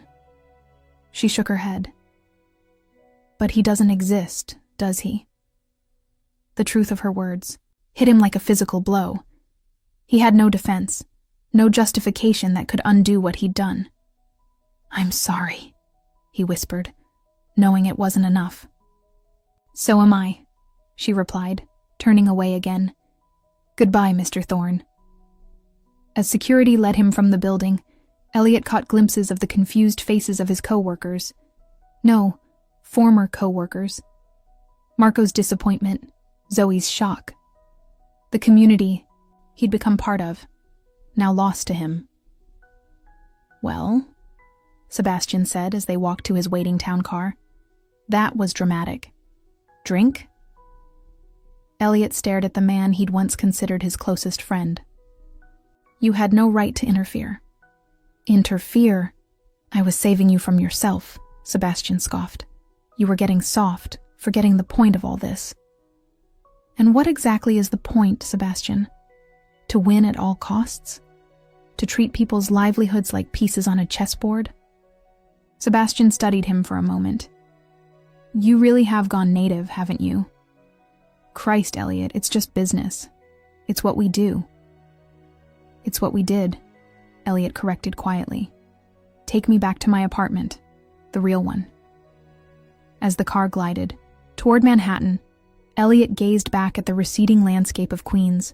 She shook her head. But he doesn't exist, does he? The truth of her words hit him like a physical blow. He had no defense, no justification that could undo what he'd done. I'm sorry, he whispered, knowing it wasn't enough. So am I, she replied, turning away again. Goodbye, Mr. Thorne. As security led him from the building, Elliot caught glimpses of the confused faces of his co-workers. No, former co-workers. Marco's disappointment, Zoe's shock. The community he'd become part of, now lost to him. Well, Sebastian said as they walked to his waiting town car. That was dramatic. Drink? Elliot stared at the man he'd once considered his closest friend. You had no right to interfere. Interfere? I was saving you from yourself, Sebastian scoffed. You were getting soft, forgetting the point of all this. And what exactly is the point, Sebastian? To win at all costs? To treat people's livelihoods like pieces on a chessboard? Sebastian studied him for a moment. You really have gone native, haven't you? Christ, Elliot, it's just business. It's what we do. It's what we did, Elliot corrected quietly. Take me back to my apartment, the real one. As the car glided toward Manhattan, Elliot gazed back at the receding landscape of Queens,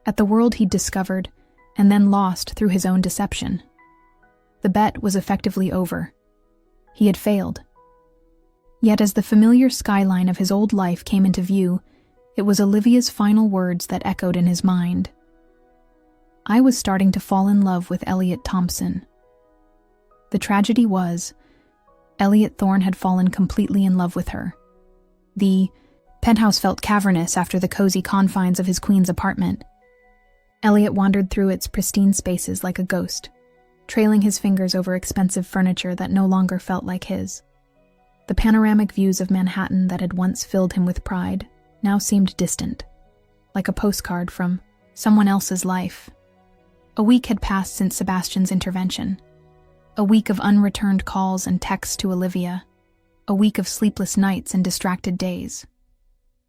at the world he'd discovered and then lost through his own deception. The bet was effectively over. He had failed. Yet as the familiar skyline of his old life came into view, It was Olivia's final words that echoed in his mind. I was starting to fall in love with Elliot Thompson. The tragedy was, Elliot Thorne had fallen completely in love with her. The penthouse felt cavernous after the cozy confines of his queen's apartment. Elliot wandered through its pristine spaces like a ghost, trailing his fingers over expensive furniture that no longer felt like his. The panoramic views of Manhattan that had once filled him with pride now seemed distant, like a postcard from someone else's life. A week had passed since Sebastian's intervention. A week of unreturned calls and texts to Olivia. A week of sleepless nights and distracted days.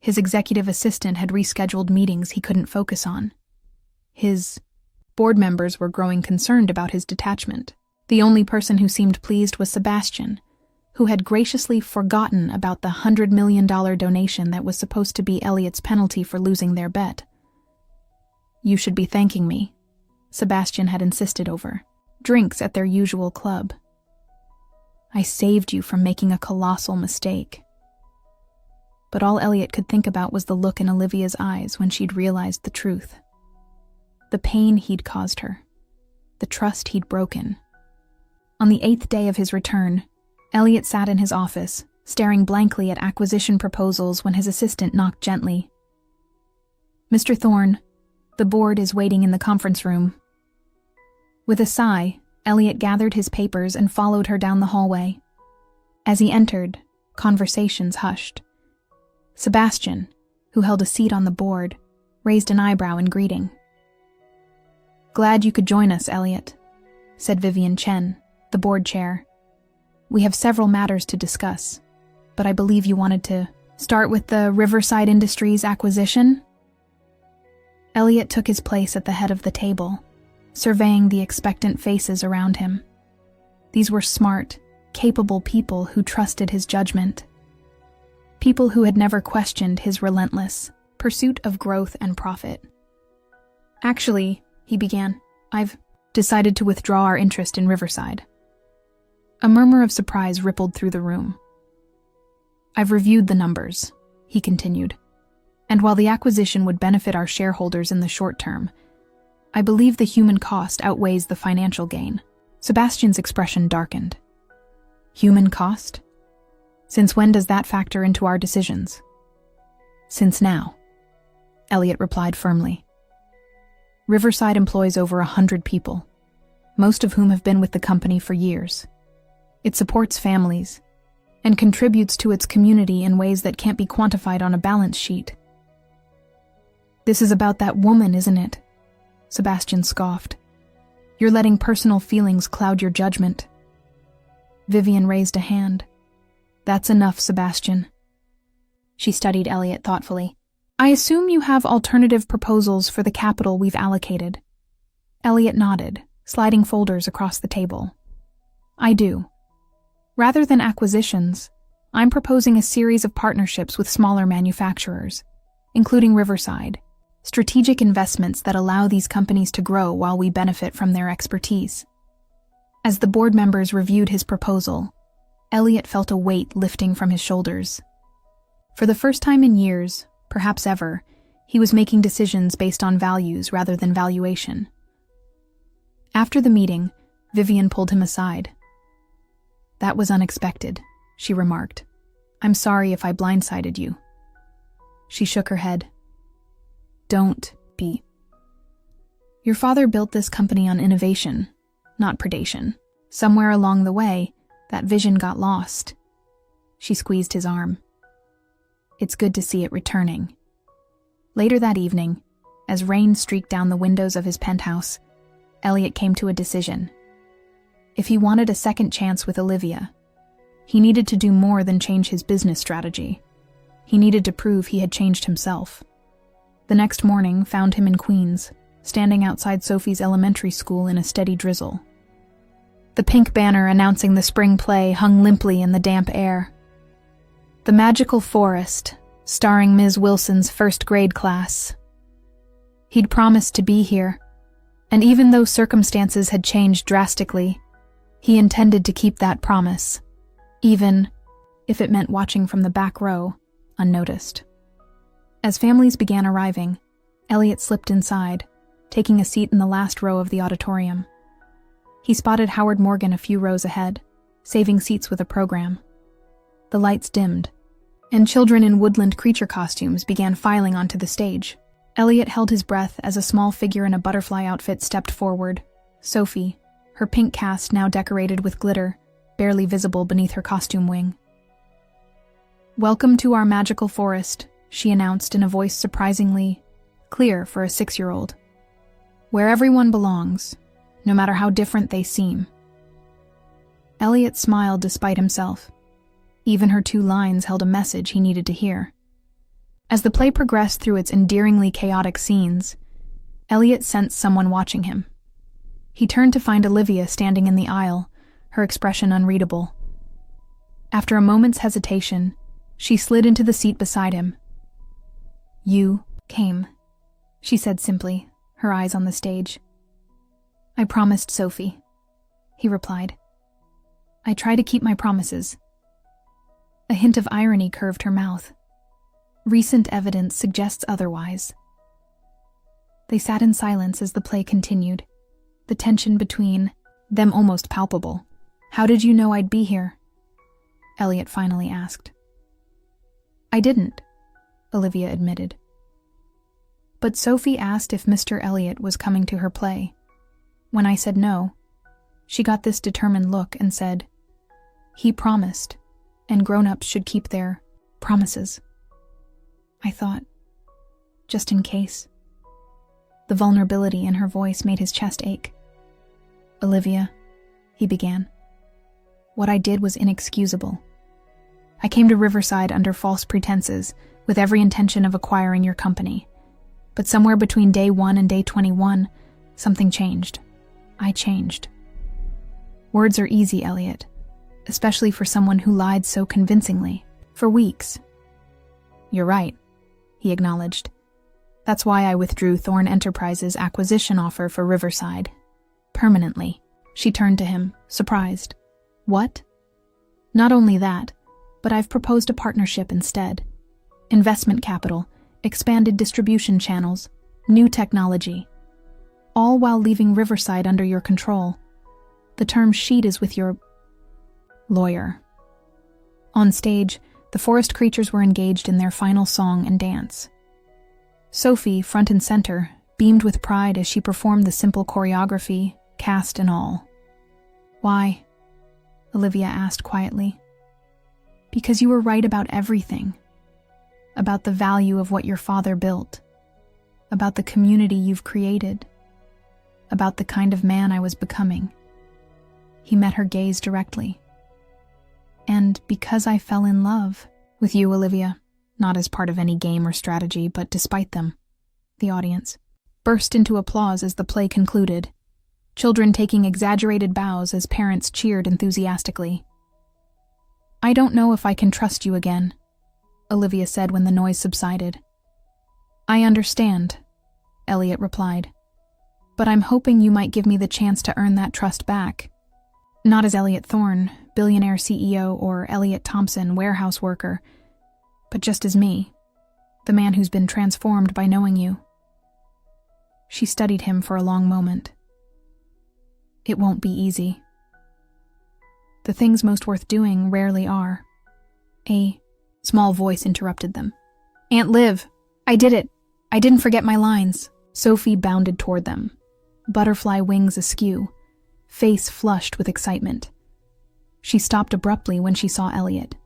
His executive assistant had rescheduled meetings he couldn't focus on. His board members were growing concerned about his detachment. The only person who seemed pleased was Sebastian, who had graciously forgotten about the $100 million donation that was supposed to be Elliot's penalty for losing their bet. You should be thanking me, Sebastian had insisted over drinks at their usual club. I saved you from making a colossal mistake. But all Elliot could think about was the look in Olivia's eyes when she'd realized the truth. The pain he'd caused her. The trust he'd broken. On the 8th day of his return, Elliot sat in his office, staring blankly at acquisition proposals when his assistant knocked gently. Mr. Thorne, the board is waiting in the conference room. With a sigh, Elliot gathered his papers and followed her down the hallway. As he entered, conversations hushed. Sebastian, who held a seat on the board, raised an eyebrow in greeting. Glad you could join us, Elliot, said Vivian Chen, the board chair. We have several matters to discuss, but I believe you wanted to start with the Riverside Industries acquisition? Elliot took his place at the head of the table, surveying the expectant faces around him. These were smart, capable people who trusted his judgment. People who had never questioned his relentless pursuit of growth and profit. Actually, he began, I've decided to withdraw our interest in Riverside. A murmur of surprise rippled through the room. I've reviewed the numbers, he continued, and while the acquisition would benefit our shareholders in the short term, I believe the human cost outweighs the financial gain. Sebastian's expression darkened. Human cost? Since when does that factor into our decisions? Since now, Elliot replied firmly. Riverside employs over 100 people, most of whom have been with the company for years. It supports families and contributes to its community in ways that can't be quantified on a balance sheet. This is about that woman, isn't it? Sebastian scoffed. You're letting personal feelings cloud your judgment. Vivian raised a hand. That's enough, Sebastian. She studied Elliot thoughtfully. I assume you have alternative proposals for the capital we've allocated. Elliot nodded, sliding folders across the table. I do. Rather than acquisitions, I'm proposing a series of partnerships with smaller manufacturers, including Riverside, strategic investments that allow these companies to grow while we benefit from their expertise. As the board members reviewed his proposal, Elliot felt a weight lifting from his shoulders. For the first time in years, perhaps ever, he was making decisions based on values rather than valuation. After the meeting, Vivian pulled him aside. That was unexpected, she remarked. I'm sorry if I blindsided you. She shook her head. Don't be. Your father built this company on innovation, not predation. Somewhere along the way, that vision got lost. She squeezed his arm. It's good to see it returning. Later that evening, as rain streaked down the windows of his penthouse, Elliot came to a decision. If he wanted a second chance with Olivia, he needed to do more than change his business strategy. He needed to prove he had changed himself. The next morning found him in Queens, standing outside Sophie's elementary school in a steady drizzle. The pink banner announcing the spring play hung limply in the damp air. The Magical Forest, starring Ms. Wilson's first grade class. He'd promised to be here, and even though circumstances had changed drastically, he intended to keep that promise, even if it meant watching from the back row, unnoticed. As families began arriving, Elliot slipped inside, taking a seat in the last row of the auditorium. He spotted Howard Morgan a few rows ahead, saving seats with a program. The lights dimmed, and children in woodland creature costumes began filing onto the stage. Elliot held his breath as a small figure in a butterfly outfit stepped forward. Sophie, her pink cast now decorated with glitter, barely visible beneath her costume wing. "Welcome to our magical forest," she announced in a voice surprisingly clear for a 6-year-old. "Where everyone belongs, no matter how different they seem." Elliot smiled despite himself. Even her 2 lines held a message he needed to hear. As the play progressed through its endearingly chaotic scenes, Elliot sensed someone watching him. He turned to find Olivia standing in the aisle, her expression unreadable. After a moment's hesitation, she slid into the seat beside him. "You came," she said simply, her eyes on the stage. "I promised Sophie," he replied. "I try to keep my promises." A hint of irony curved her mouth. Recent evidence suggests otherwise. They sat in silence as the play continued, the tension between them almost palpable. "How did you know I'd be here?" Elliot finally asked. "I didn't," Olivia admitted. "But Sophie asked if Mr. Elliot was coming to her play. When I said no, she got this determined look and said, 'He promised, and grown-ups should keep their promises.' I thought, just in case." The vulnerability in her voice made his chest ache. "Olivia," he began, "what I did was inexcusable. I came to Riverside under false pretenses, with every intention of acquiring your company. But somewhere between day 1 and day 21, something changed. I changed." Words are easy, Elliot, especially for someone who lied so convincingly, for weeks. "You're right," he acknowledged. "That's why I withdrew Thorne Enterprises' acquisition offer for Riverside. Permanently." She turned to him, surprised. "What?" "Not only that, but I've proposed a partnership instead. Investment capital, expanded distribution channels, new technology. All while leaving Riverside under your control. The term sheet is with your lawyer." On stage, the forest creatures were engaged in their final song and dance. Sophie, front and center, beamed with pride as she performed the simple choreography, cast and all. "Why?" Olivia asked quietly. "Because you were right about everything. About the value of what your father built. About the community you've created. About the kind of man I was becoming." He met her gaze directly. "And because I fell in love with you, Olivia, not as part of any game or strategy, but despite them." The audience burst into applause as the play concluded, children taking exaggerated bows as parents cheered enthusiastically. "I don't know if I can trust you again," Olivia said when the noise subsided. "I understand," Elliot replied, "but I'm hoping you might give me the chance to earn that trust back. Not as Elliot Thorne, Billionaire CEO, or Elliot Thompson, warehouse worker, but just as me, the man who's been transformed by knowing you." She studied him for a long moment. "It won't be easy. The things most worth doing rarely are." A small voice interrupted them. "Aunt Liv, I did it. I didn't forget my lines." Sophie bounded toward them, butterfly wings askew, face flushed with excitement. She stopped abruptly when she saw Elliot.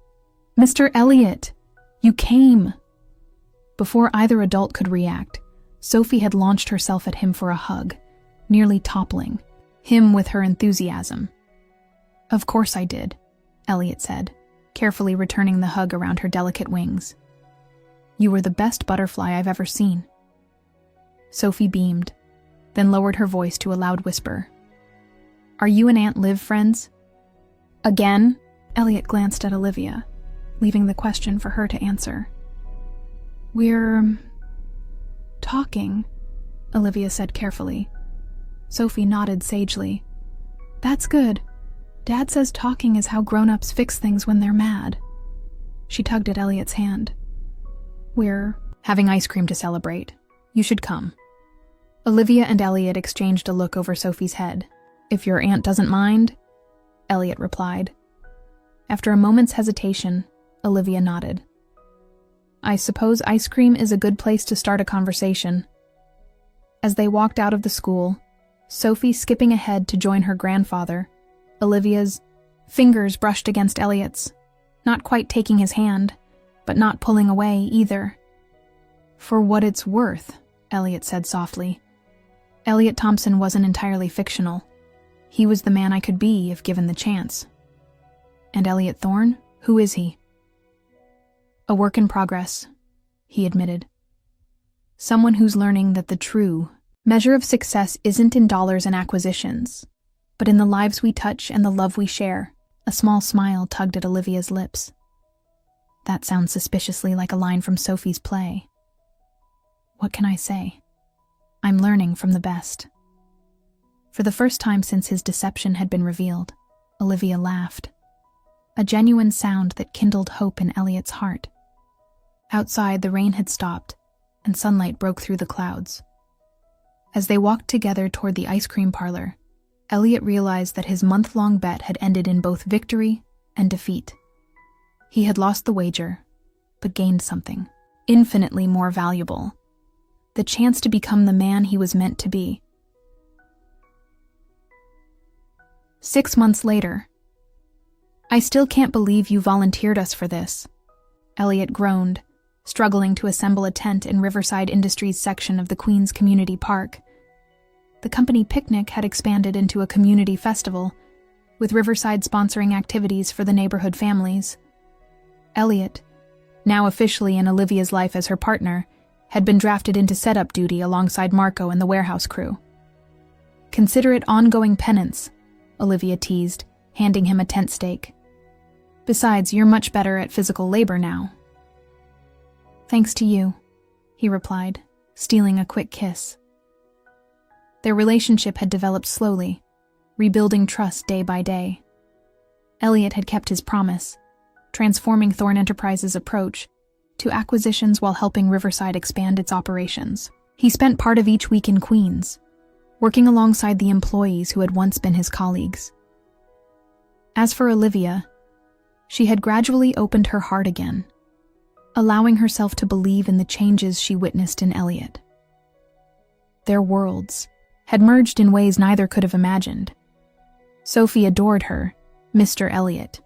"Mr. Elliot, you came!" Before either adult could react, Sophie had launched herself at him for a hug, nearly toppling him with her enthusiasm. "Of course I did," Elliot said, carefully returning the hug around her delicate wings. "You were the best butterfly I've ever seen." Sophie beamed, then lowered her voice to a loud whisper. "Are you and Aunt Liv friends?" "Again?" Elliot glanced at Olivia, leaving the question for her to answer. "We're talking," Olivia said carefully. Sophie nodded sagely. "That's good. Dad says talking is how grown-ups fix things when they're mad." She tugged at Elliot's hand. "We're Having ice cream to celebrate. You should come." Olivia and Elliot exchanged a look over Sophie's head. "If your aunt doesn't mind," Elliot replied. After a moment's hesitation, Olivia nodded. "I suppose ice cream is a good place to start a conversation." As they walked out of the school, Sophie skipping ahead to join her grandfather, Olivia's fingers brushed against Elliot's, not quite taking his hand, but not pulling away either. "For what it's worth," Elliot said softly. Elliot Thompson wasn't entirely fictional. He was the man I could be if given the chance. "And Elliot Thorne? Who is he?" "A work in progress," he admitted. "Someone who's learning that the true measure of success isn't in dollars and acquisitions, but in the lives we touch and the love we share." A small smile tugged at Olivia's lips. That sounds suspiciously like a line from Sophie's play. What can I say? I'm learning from the best. For the first time since his deception had been revealed, Olivia laughed. A genuine sound that kindled hope in Elliot's heart. Outside, the rain had stopped, and sunlight broke through the clouds. As they walked together toward the ice cream parlor, Elliot realized that his month-long bet had ended in both victory and defeat. He had lost the wager, but gained something infinitely more valuable. The chance to become the man he was meant to be. 6 months later. "I still can't believe you volunteered us for this," Elliot groaned, struggling to assemble a tent in Riverside Industries section of the Queens Community Park. The company picnic had expanded into a community festival, with Riverside sponsoring activities for the neighborhood families. Elliot, now officially in Olivia's life as her partner, had been drafted into setup duty alongside Marco and the warehouse crew. "Consider it ongoing penance," Olivia teased, handing him a tent stake. "Besides, you're much better at physical labor now." "Thanks to you," he replied, stealing a quick kiss. Their relationship had developed slowly, rebuilding trust day by day. Elliot had kept his promise, transforming Thorne Enterprises' approach to acquisitions while helping Riverside expand its operations. He spent part of each week in Queens, working alongside the employees who had once been his colleagues. As for Olivia, she had gradually opened her heart again, allowing herself to believe in the changes she witnessed in Elliot. Their worlds had merged in ways neither could have imagined. Sophie adored her, Mr. Elliot.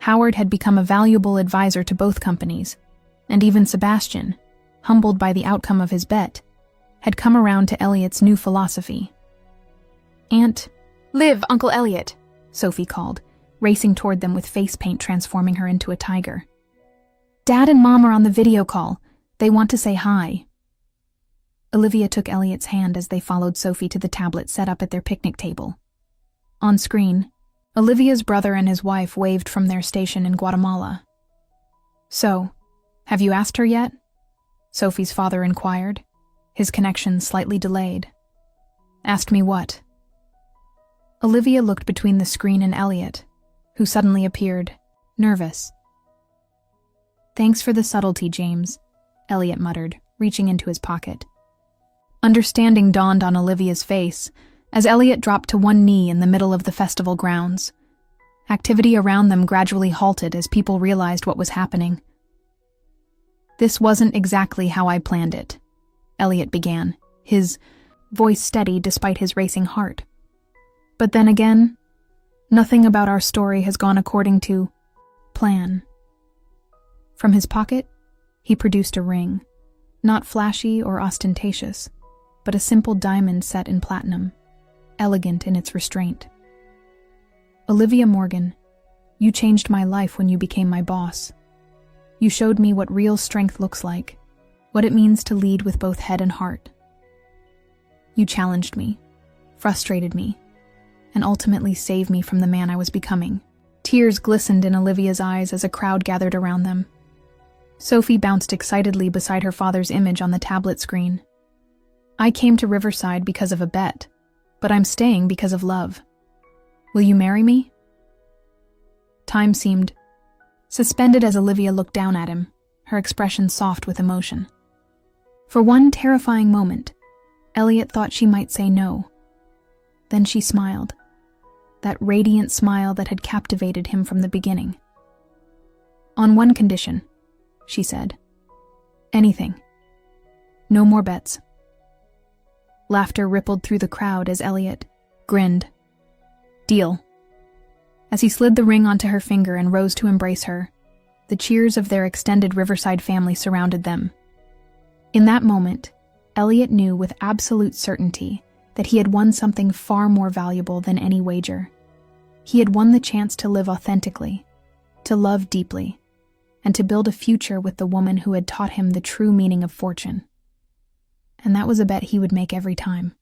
Howard had become a valuable advisor to both companies, and even Sebastian, humbled by the outcome of his bet, had come around to Elliot's new philosophy. "Aunt, live, Uncle Elliot," Sophie called, racing toward them with face paint transforming her into a tiger. "Dad and Mom are on the video call. They want to say hi." Olivia took Elliot's hand as they followed Sophie to the tablet set up at their picnic table. On screen, Olivia's brother and his wife waved from their station in Guatemala. "So, have you asked her yet?" Sophie's father inquired, his connection slightly delayed. "Asked me what?" Olivia looked between the screen and Elliot, who suddenly appeared, nervous. "Thanks for the subtlety, James," Elliot muttered, reaching into his pocket. Understanding dawned on Olivia's face as Elliot dropped to one knee in the middle of the festival grounds. Activity around them gradually halted as people realized what was happening. "This wasn't exactly how I planned it," Elliot began, his voice steady despite his racing heart. "But then again, nothing about our story has gone according to plan." From his pocket, he produced a ring, not flashy or ostentatious, but a simple diamond set in platinum, elegant in its restraint. "Olivia Morgan, you changed my life when you became my boss. You showed me what real strength looks like, what it means to lead with both head and heart. You challenged me, frustrated me, and ultimately saved me from the man I was becoming." Tears glistened in Olivia's eyes as a crowd gathered around them. Sophie bounced excitedly beside her father's image on the tablet screen. "I came to Riverside because of a bet, but I'm staying because of love. Will you marry me?" Time seemed suspended as Olivia looked down at him, her expression soft with emotion. For one terrifying moment, Elliot thought she might say no. Then she smiled, that radiant smile that had captivated him from the beginning. "On one condition," she said. "Anything. No more bets." Laughter rippled through the crowd as Elliot grinned. "Deal." As he slid the ring onto her finger and rose to embrace her, the cheers of their extended Riverside family surrounded them. In that moment, Elliot knew with absolute certainty that he had won something far more valuable than any wager. He had won the chance to live authentically, to love deeply, and to build a future with the woman who had taught him the true meaning of fortune. And that was a bet he would make every time.